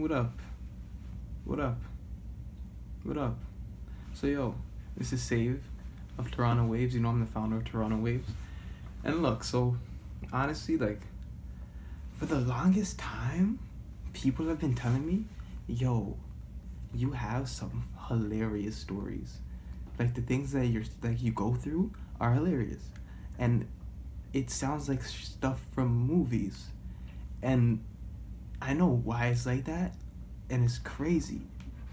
What up? What up? What up? So yo, this is Save of Toronto Waves. You know I'm the founder of Toronto Waves. And look, so honestly, like for the longest time, people have been telling me, yo, you have some hilarious stories. Like the things that you go through are hilarious. And it sounds like stuff from movies. And I know why it's like that, and it's crazy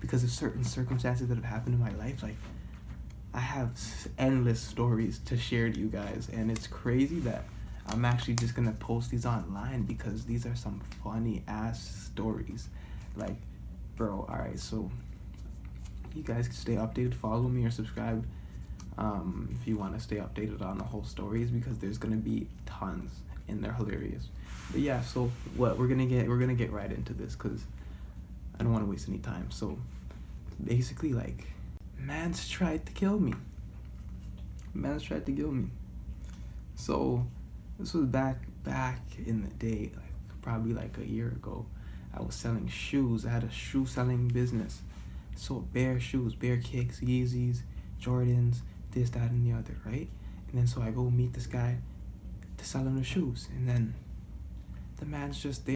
because of certain circumstances that have happened in my life. Like, I have endless stories to share to you guys, and it's crazy that I'm actually just gonna post these online because these are some funny ass stories. Like, bro, alright, so you guys can stay updated, follow me or subscribe if you want to stay updated on the whole stories because there's gonna be tons and they're hilarious. But yeah, so what we're gonna get right into this because I don't want to waste any time. So basically, like, man's tried to kill me. So this was back in the day, like probably like a year ago. I was selling shoes. I had a shoe selling business. Sold bare shoes, bare kicks, Yeezys, Jordans, this, that, and the other, right? And then so I go meet this guy to sell him the shoes, and then the man's just there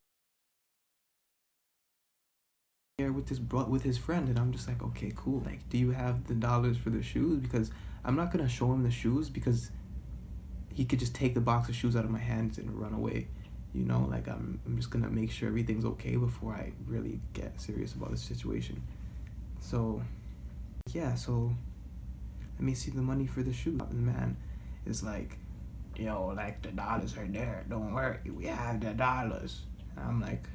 with his friend, and I'm just like, okay, cool. Like, do you have the dollars for the shoes? Because I'm not gonna show him the shoes because he could just take the box of shoes out of my hands and run away. You know, like I'm just gonna make sure everything's okay before I really get serious about this situation. So yeah, so let me see the money for the shoes. And the man is like, yo, like the dollars are there. Don't worry, we have the dollars. And I'm like,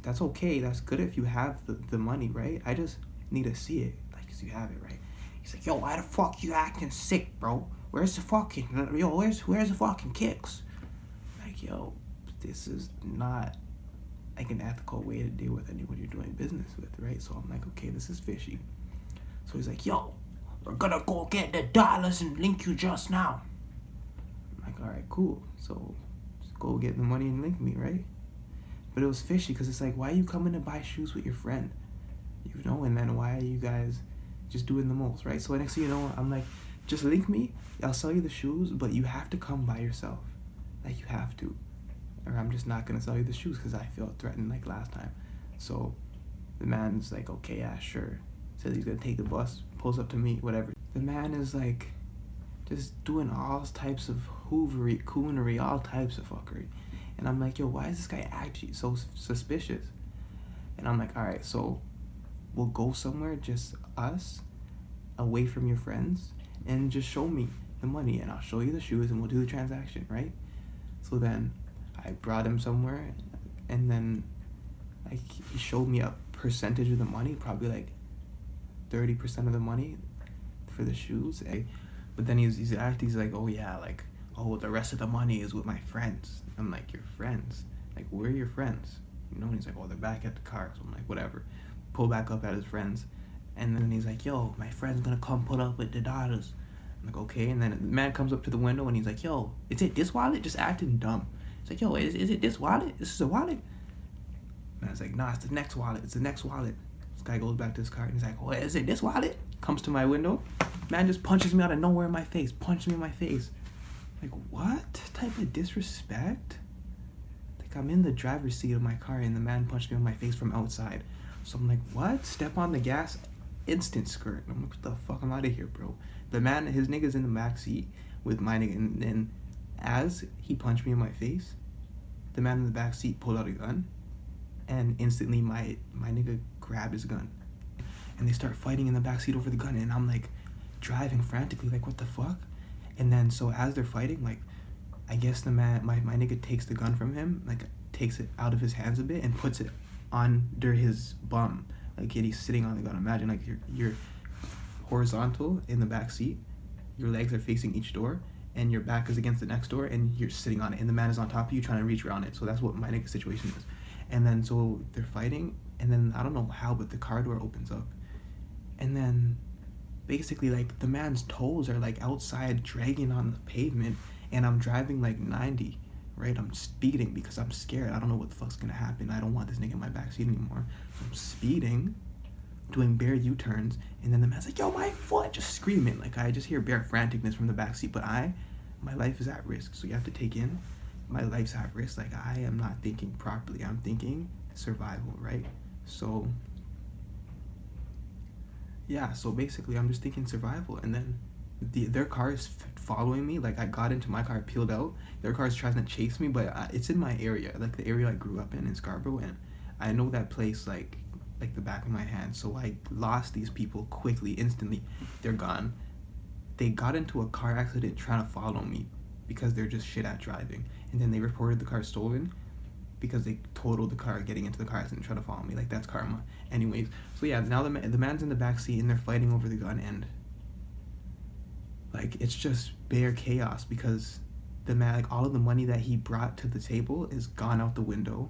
that's okay. That's good if you have the money, right? I just need to see it, like, cause you have it, right? He's like, yo, why the fuck you acting sick, bro? Where's the fucking, where's the fucking kicks? Like, yo, this is not like an ethical way to deal with anyone you're doing business with, right? So I'm like, okay, this is fishy. So he's like, yo, we're gonna go get the dollars and link you just now. I'm like, all right, cool. So just go get the money and link me, right? But it was fishy because it's like, why are you coming to buy shoes with your friend? You know, and then why are you guys just doing the most, right? So next thing you know, I'm like, just link me, I'll sell you the shoes, but you have to come by yourself. Like, you have to. Or I'm just not gonna sell you the shoes because I felt threatened like last time. So the man's like, okay, yeah, sure. Says he's gonna take the bus, pulls up to me, whatever. The man is like just doing all types of hoovery, coonery, all types of fuckery. And I'm like, yo, why is this guy actually so suspicious? And I'm like, all right, so we'll go somewhere, just us, away from your friends, and just show me the money, and I'll show you the shoes, and we'll do the transaction, right? So then I brought him somewhere, and then like he showed me a percentage of the money, probably like 30% of the money for the shoes. But then he's like, oh yeah, like, oh, the rest of the money is with my friends. I'm like, your friends? Like, where are your friends? You know, and he's like, oh, they're back at the car. So I'm like, whatever. Pull back up at his friends. And then he's like, yo, my friend's gonna come pull up with the dollars. I'm like, okay. And then the man comes up to the window and he's like, yo, is it this wallet? Just acting dumb. He's like, yo, is it this wallet? This is a wallet? And I was like, nah, it's the next wallet. It's the next wallet. This guy goes back to his car and he's like, oh, is it this wallet? Comes to my window. Man just punches me out of nowhere in my face. Punches me in my face. Like, what type of disrespect? Like, I'm in the driver's seat of my car and the man punched me in my face from outside. So I'm like, what? Step on the gas, instant skirt. I'm like, what the fuck? I'm out of here, bro. The man, his nigga's in the back seat with my nigga, and then as he punched me in my face, the man in the back seat pulled out a gun, and instantly my nigga grabbed his gun. And they start fighting in the back seat over the gun, and I'm like driving frantically, like, what the fuck? And then so as they're fighting, like, I guess the man, my nigga takes the gun from him, like takes it out of his hands a bit and puts it under his bum. Like, he's sitting on the gun. Imagine like you're horizontal in the back seat, your legs are facing each door, and your back is against the next door, and you're sitting on it, and the man is on top of you trying to reach around it. So that's what my nigga situation is. And then so they're fighting, and then I don't know how, but the car door opens up, and then basically like the man's toes are like outside dragging on the pavement, and I'm driving like 90, right? I'm speeding because I'm scared. I don't know what the fuck's gonna happen. I don't want this nigga in my backseat anymore. So I'm speeding, doing bare U-turns, and then the man's like, yo, my foot, just screaming. Like, I just hear bare franticness from the backseat, but my life is at risk. So you have to take in, my life's at risk. Like, I am not thinking properly. I'm thinking survival, right? So, yeah, so basically I'm just thinking survival, and then their car is following me. Like, I got into my car, peeled out. Their car is trying to chase me, but it's in my area, like the area I grew up in Scarborough, and I know that place like the back of my hand. So I lost these people quickly, instantly. They're gone. They got into a car accident trying to follow me because they're just shit at driving, and then they reported the car stolen because they totaled the car getting into the car accident and trying to follow me. Like, that's karma. Anyways, so yeah, now the man's in the back seat and they're fighting over the gun, and like, it's just bare chaos because the man, like, all of the money that he brought to the table is gone out the window,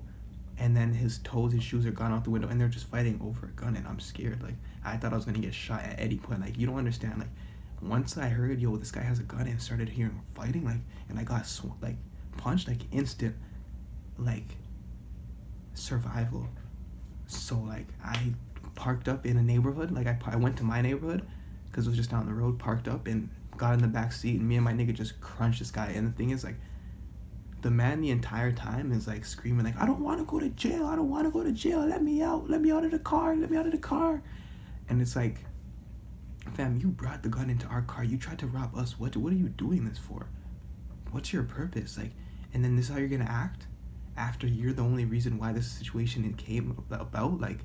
and then his shoes are gone out the window, and they're just fighting over a gun, and I'm scared. Like, I thought I was gonna get shot at any point. Like, you don't understand. Like, once I heard, yo, this guy has a gun, and started hearing fighting, like, and I got punched, like, instant, like, survival. So, like, I parked up in a neighborhood. Like, I went to my neighborhood because it was just down the road, parked up, and got in the back seat, and me and my nigga just crunched this guy. And the thing is, like, the man the entire time is like screaming, like, I don't want to go to jail, I don't want to go to jail, let me out of the car, let me out of the car. And it's like, fam, you brought the gun into our car, you tried to rob us, what are you doing this for? What's your purpose? Like, and then this is how you're gonna act after you're the only reason why this situation came about? Like,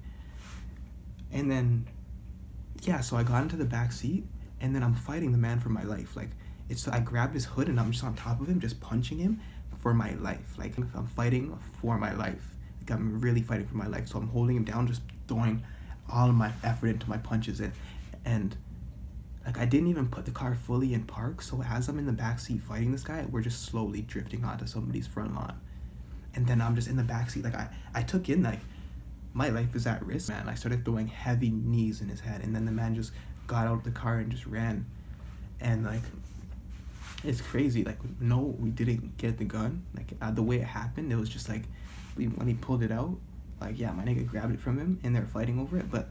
and then, yeah, so I got into the back seat, and then I'm fighting the man for my life. Like, I grabbed his hood, and I'm just on top of him, just punching him for my life. Like, I'm fighting for my life. Like, I'm really fighting for my life. So I'm holding him down, just throwing all of my effort into my punches, and like, I didn't even put the car fully in park. So as I'm in the back seat fighting this guy, we're just slowly drifting onto somebody's front lawn, and then I'm just in the back seat. Like, I took in, like, my life is at risk, man. I started throwing heavy knees in his head, and then the man just got out of the car and just ran. And like, it's crazy. Like, no, we didn't get the gun. Like, the way it happened, it was just like, when he pulled it out, like, yeah, my nigga grabbed it from him and they're fighting over it, but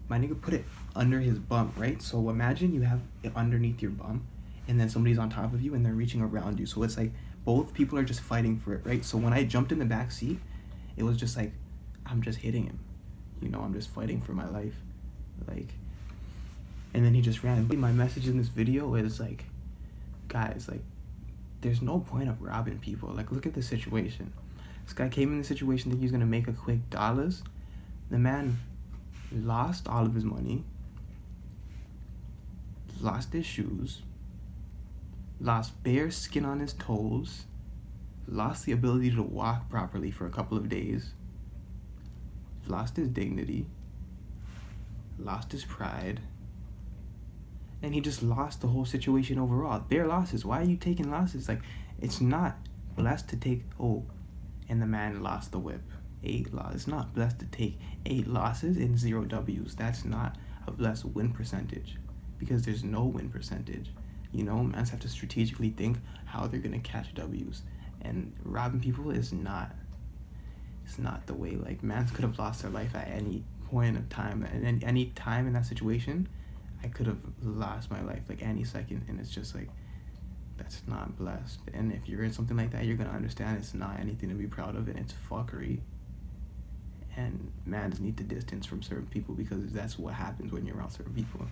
my nigga put it under his bum, right? So imagine you have it underneath your bum, and then somebody's on top of you and they're reaching around you. So it's like both people are just fighting for it, right? So when I jumped in the back seat, it was just like, I'm just hitting him, you know, I'm just fighting for my life. Like, and then he just ran. My message in this video is like, guys, like, there's no point of robbing people. Like, look at the situation. This guy came in the situation that he's gonna make a quick dollars. The man lost all of his money, lost his shoes, lost bare skin on his toes, lost the ability to walk properly for a couple of days, lost his dignity, lost his pride, and he just lost the whole situation overall. Bare losses. Why are you taking losses? Like, it's not blessed to take, and the man lost the whip. 8 losses. It's not blessed to take 8 losses and 0 W's. That's not a blessed win percentage, because there's no win percentage. You know, mans have to strategically think how they're gonna catch W's, and robbing people is not. It's not the way. Like, mans could have lost their life at any point of time, and any time in that situation, I could have lost my life, like, any second, and it's just like, that's not blessed. And if you're in something like that, you're gonna understand it's not anything to be proud of, and it's fuckery. And mans need to distance from certain people, because that's what happens when you're around certain people.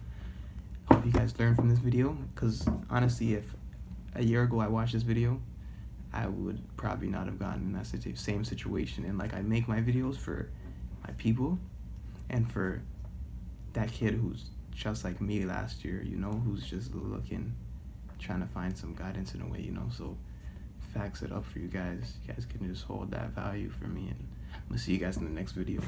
Hope you guys learned from this video, because honestly, if a year ago I watched this video, I would probably not have gotten in that same situation. And like, I make my videos for my people, and for that kid who's just like me last year, you know, who's just looking, trying to find some guidance in a way, you know. So facts it up for you guys. You guys can just hold that value for me, and I'm gonna see you guys in the next video.